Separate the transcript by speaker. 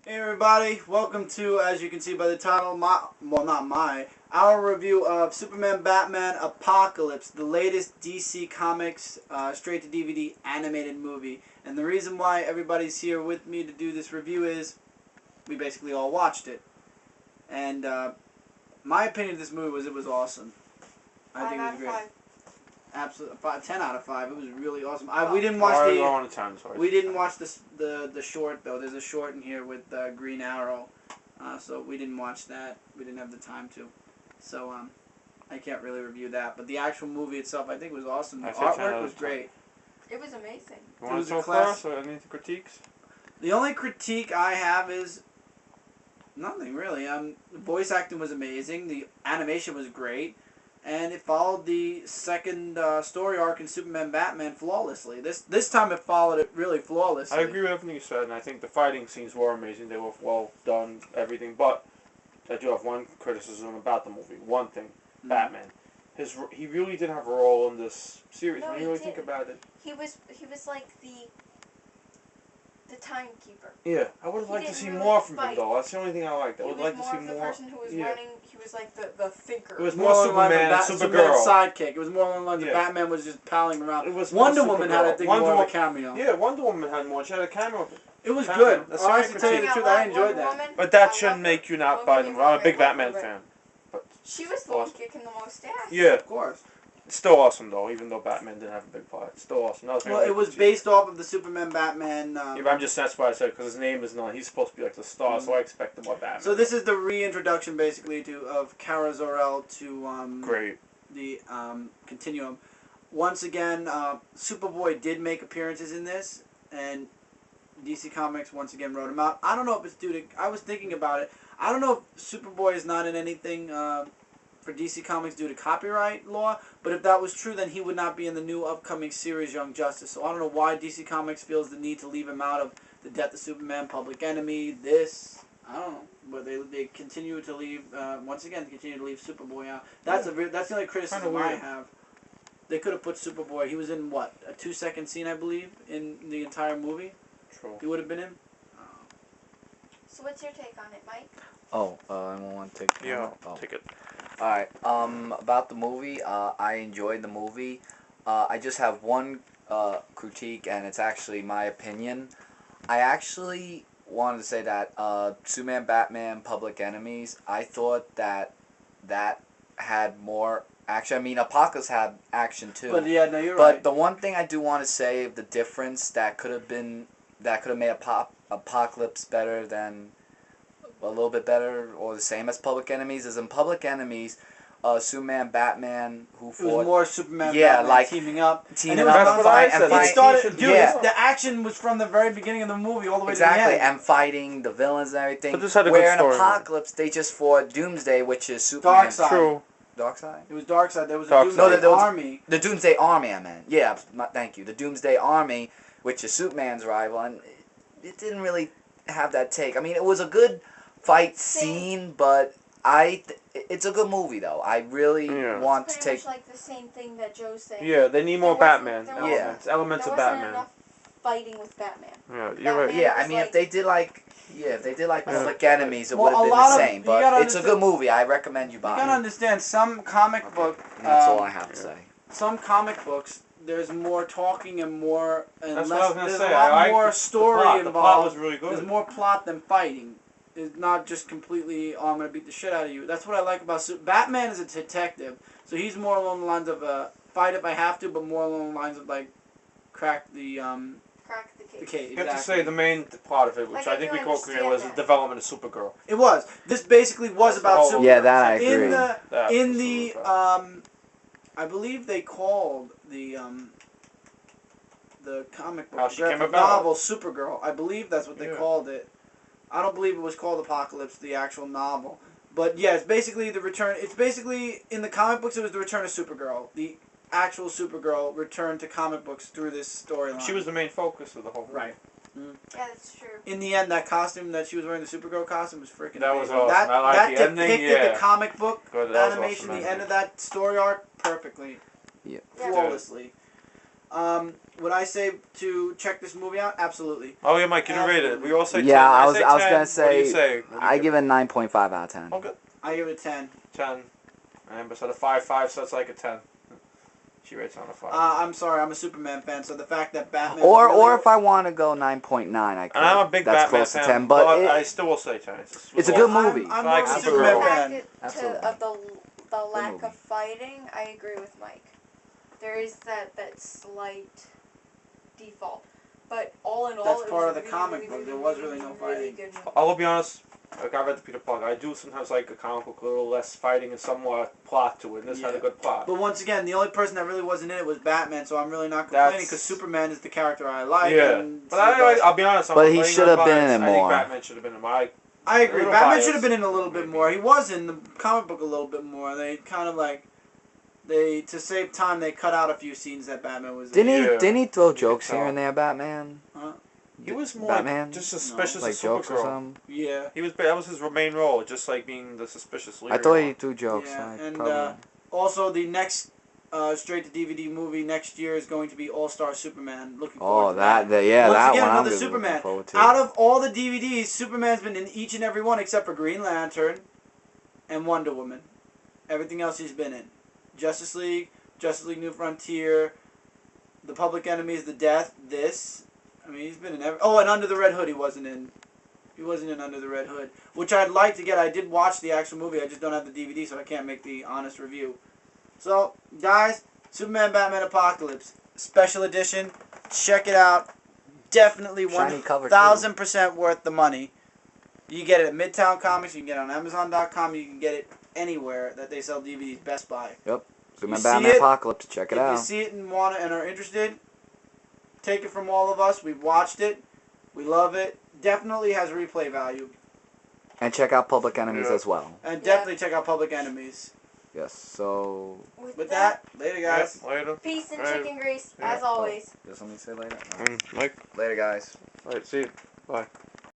Speaker 1: Hey everybody, welcome to, as you can see by the title, our review of Superman Batman Apocalypse, the latest DC Comics straight to DVD animated movie. And the reason why everybody's here with me to do this review is we basically all watched it. And my opinion of this movie was it was awesome. I think it was great. Absolutely, 10 out of 5. It was really awesome. We didn't watch we didn't watch the short though. There's a short in here with Green Arrow, so we didn't watch that. We didn't have the time to, so I can't really review that. But the actual movie itself, I think, was awesome. The artwork was great.
Speaker 2: It was amazing.
Speaker 3: You want to so far? So any critiques?
Speaker 1: The only critique I have is nothing really. The voice acting was amazing. The animation was great. And it followed the second story arc in Superman Batman flawlessly. This time it followed it really flawlessly.
Speaker 3: I agree with everything you said, and I think the fighting scenes were amazing. They were well done, everything. But I do have one criticism about the movie. One thing, Batman. He really didn't have a role in this series.
Speaker 2: No,
Speaker 3: when you really think about it.
Speaker 2: He was like the timekeeper.
Speaker 3: Yeah, I would have liked to see more from him, though. That's the only thing I liked. I would like to see more.
Speaker 2: He was more of the person who was running. He was like the thinker.
Speaker 3: It was more Superman and Supergirl.
Speaker 1: Sidekick. It was more along the lines of Batman was just palling around.
Speaker 3: It was
Speaker 1: Wonder Woman had, I think, more of a cameo.
Speaker 3: Yeah, Wonder Woman had more. She had a cameo.
Speaker 1: It was good. Honestly, to tell you the truth, I enjoyed that.
Speaker 3: But that shouldn't make you not buy them. I'm a big Batman fan. But
Speaker 2: she was the one kicking the most ass.
Speaker 3: Yeah,
Speaker 1: of course.
Speaker 3: It's still awesome though, even though Batman didn't have a big part. It's still awesome.
Speaker 1: Well, it was based off of the Superman Batman.
Speaker 3: Yeah, but I'm just that's why I said because his name is not. He's supposed to be like the star, so I expected more Batman.
Speaker 1: So this is the reintroduction, basically, of Kara Zor-El to
Speaker 3: great
Speaker 1: the Continuum. Once again, Superboy did make appearances in this, and DC Comics once again wrote him out. I don't know if it's due to. I was thinking about it. I don't know if Superboy is not in anything. For DC Comics due to copyright law, but if that was true, then he would not be in the new upcoming series Young Justice. So I don't know why DC Comics feels the need to leave him out of the Death of Superman, Public Enemy, this. I don't know, but they continue to leave once again. They continue to leave Superboy out. That's that's the only criticism I have. They could have put Superboy. He was in what, a 2-second scene, I believe, in the entire movie.
Speaker 3: True.
Speaker 1: He would have been in.
Speaker 2: So what's your take on it, Mike?
Speaker 4: I want to take it.
Speaker 3: Yeah, take it.
Speaker 4: Alright, about the movie, I enjoyed the movie. I just have one critique, and it's actually my opinion. I actually wanted to say that Superman, Batman, Public Enemies, I thought that had more action. I mean, Apocalypse had action too.
Speaker 1: But yeah, no, you're
Speaker 4: right.
Speaker 1: But
Speaker 4: the one thing I do want to say, the difference that could have made Apocalypse better than... a little bit better or the same as Public Enemies is in Public Enemies, Superman, Batman, who fought.
Speaker 1: It was more Superman, Batman
Speaker 4: like
Speaker 1: teaming up.
Speaker 3: That's what I said.
Speaker 1: It started, dude. The action was from the very beginning of the movie all the way to the end.
Speaker 4: Exactly, and fighting the villains and everything.
Speaker 3: But this had a
Speaker 4: where
Speaker 3: good story.
Speaker 4: in Apocalypse they just fought Doomsday, which is Superman's.
Speaker 1: Darkseid.
Speaker 3: True.
Speaker 4: Darkseid?
Speaker 1: It was Darkseid. There was a Doomsday Army.
Speaker 4: The Doomsday Army, I meant. Yeah, thank you. The Doomsday Army, which is Superman's rival, and it didn't really have that take. I mean, it was a good fight scene, but it's a good movie though. I really want to take.
Speaker 2: It's like the same thing that Joe's saying.
Speaker 3: Yeah, they need more Batman. Elements of Batman.
Speaker 2: There wasn't enough fighting with Batman.
Speaker 3: Yeah, you're right.
Speaker 4: Yeah, I mean, if they did like Public Enemies, it would have been the same. But it's a good movie. I recommend you buy it.
Speaker 1: You gotta understand, some comic book.
Speaker 4: That's all I have to say.
Speaker 1: Some comic books, there's more talking and more and
Speaker 3: That's
Speaker 1: less.
Speaker 3: what I was gonna
Speaker 1: there's
Speaker 3: say.
Speaker 1: a lot more
Speaker 3: the
Speaker 1: story
Speaker 3: plot.
Speaker 1: involved.
Speaker 3: The plot was really good.
Speaker 1: There's more plot than fighting. It's not just completely, oh, I'm gonna beat the shit out of you. That's what I like about Batman is a detective, so he's more along the lines of fight if I have to, but more along the lines of like crack the case.
Speaker 3: You have to say the main part of it, which I think we called was the development of Supergirl.
Speaker 1: It was. This basically was about Supergirl.
Speaker 4: Yeah, that I agree.
Speaker 1: In the I believe they called the comic book graphic novel Supergirl. I believe that's what they called it. I don't believe it was called Apocalypse, the actual novel. But yeah, it's basically the return. It's basically, in the comic books, it was the return of Supergirl. The actual Supergirl returned to comic books through this storyline.
Speaker 3: She was the main focus of the whole movie.
Speaker 1: Right.
Speaker 2: Yeah, that's true.
Speaker 1: In the end, that costume that she was wearing, the Supergirl costume, was freaking
Speaker 3: That was
Speaker 1: amazing.
Speaker 3: awesome. I liked the ending,
Speaker 1: That depicted the comic book animation,
Speaker 3: awesome
Speaker 1: the end of that story arc, perfectly.
Speaker 4: Yeah.
Speaker 1: Flawlessly. Would I say to check this movie out? Absolutely.
Speaker 3: Oh yeah, Mike, you didn't rate it. We all say 10.
Speaker 4: Yeah, I was
Speaker 3: say
Speaker 4: gonna
Speaker 3: 10. What do
Speaker 4: say,
Speaker 3: you say? What do you
Speaker 4: I give it 9.5 out of 10.
Speaker 3: Okay.
Speaker 1: I give it a 10.
Speaker 3: 10. And beside a 5, so it's like a 10. She rates on a 5.
Speaker 1: I'm sorry, I'm a Superman fan, so the fact that Batman.
Speaker 4: Or if I want to go 9.9, I could.
Speaker 3: And I'm a big
Speaker 4: That's
Speaker 3: Batman
Speaker 4: close
Speaker 3: fan,
Speaker 4: to 10, but
Speaker 3: I still will say 10.
Speaker 4: it's a good movie.
Speaker 1: I'm
Speaker 3: Like
Speaker 1: more of a
Speaker 3: Supergirl.
Speaker 1: Superman
Speaker 2: The
Speaker 1: fan.
Speaker 2: fact
Speaker 4: Absolutely.
Speaker 2: of the lack
Speaker 4: movie.
Speaker 2: of fighting, I agree with Mike. There is that slight default, but all in all,
Speaker 1: That's
Speaker 2: it
Speaker 1: part
Speaker 2: was
Speaker 1: of the
Speaker 2: really,
Speaker 1: comic
Speaker 2: really,
Speaker 1: book. There
Speaker 2: really,
Speaker 1: was really no
Speaker 2: really
Speaker 1: fighting.
Speaker 2: good movie.
Speaker 3: I will be honest. Like I read the Peter Parker. I do sometimes like a comic book, a little less fighting and somewhat plot to it. And this had a
Speaker 1: Yeah.
Speaker 3: good plot.
Speaker 1: But once again, the only person that really wasn't in it was Batman, so I'm really not complaining because
Speaker 3: That's-
Speaker 1: Superman is the character I like.
Speaker 3: Yeah,
Speaker 1: And
Speaker 3: but I'll be honest. I'm
Speaker 4: But he
Speaker 3: complaining
Speaker 4: should have
Speaker 3: on
Speaker 4: been
Speaker 3: bias.
Speaker 4: in it
Speaker 3: I think
Speaker 4: more.
Speaker 3: Batman should have been in it.
Speaker 1: I agree.
Speaker 3: little
Speaker 1: Batman
Speaker 3: biased,
Speaker 1: should have been in a little bit
Speaker 3: maybe.
Speaker 1: more. He was in the comic book a little bit more. They kind of like to save time, they cut out a few scenes that Batman was in.
Speaker 4: Didn't he throw
Speaker 3: You
Speaker 4: jokes
Speaker 3: can
Speaker 4: here
Speaker 3: tell.
Speaker 4: and there, Batman?
Speaker 1: Huh?
Speaker 3: He was more
Speaker 4: Batman?
Speaker 3: like just suspicious
Speaker 4: Like
Speaker 3: as
Speaker 4: jokes or
Speaker 3: Supergirl.
Speaker 4: something?
Speaker 1: Yeah.
Speaker 3: That was his main role, just like being the suspicious leader.
Speaker 4: I thought he threw jokes.
Speaker 1: Yeah,
Speaker 4: like,
Speaker 1: and,
Speaker 4: probably.
Speaker 1: Also, the next straight to DVD movie next year is going to be All Star Superman. Looking
Speaker 4: Oh,
Speaker 1: forward to
Speaker 4: yeah,
Speaker 1: Once
Speaker 4: that
Speaker 1: again,
Speaker 4: one I'm
Speaker 1: another
Speaker 4: really
Speaker 1: Superman.
Speaker 4: looking forward to.
Speaker 1: Out of all the DVDs, Superman's been in each and every one except for Green Lantern and Wonder Woman. Everything else he's been in. Justice League New Frontier, The Public Enemy's The Death, this. I mean, he's been in every... Oh, and Under the Red Hood he wasn't in. He wasn't in Under the Red Hood, which I'd like to get. I did watch the actual movie. I just don't have the DVD, so I can't make the honest review. So, guys, Superman Batman Apocalypse, special edition. Check it out. Definitely
Speaker 4: Shiny cover, too.
Speaker 1: 1,000% worth the money. You can get it at Midtown Comics. You can get it on Amazon.com. You can get it anywhere that they sell DVDs. Best Buy.
Speaker 4: Superman
Speaker 1: see
Speaker 4: Batman
Speaker 1: it?
Speaker 4: Apocalypse. Check it
Speaker 1: If
Speaker 4: out.
Speaker 1: you see it and want it and are interested, take it from all of us. We've watched it. We love it. Definitely has replay value.
Speaker 4: And check out Public Enemies
Speaker 3: Yeah.
Speaker 4: as well.
Speaker 1: And
Speaker 2: Yeah.
Speaker 1: definitely check out Public Enemies.
Speaker 4: Yes, so...
Speaker 1: With that, later, guys.
Speaker 3: Yep, later.
Speaker 2: peace and
Speaker 3: Right.
Speaker 2: chicken grease,
Speaker 3: Yeah.
Speaker 2: as always.
Speaker 4: Does somebody say later? No.
Speaker 3: Mike.
Speaker 4: Later, guys.
Speaker 3: Alright, see you. Bye.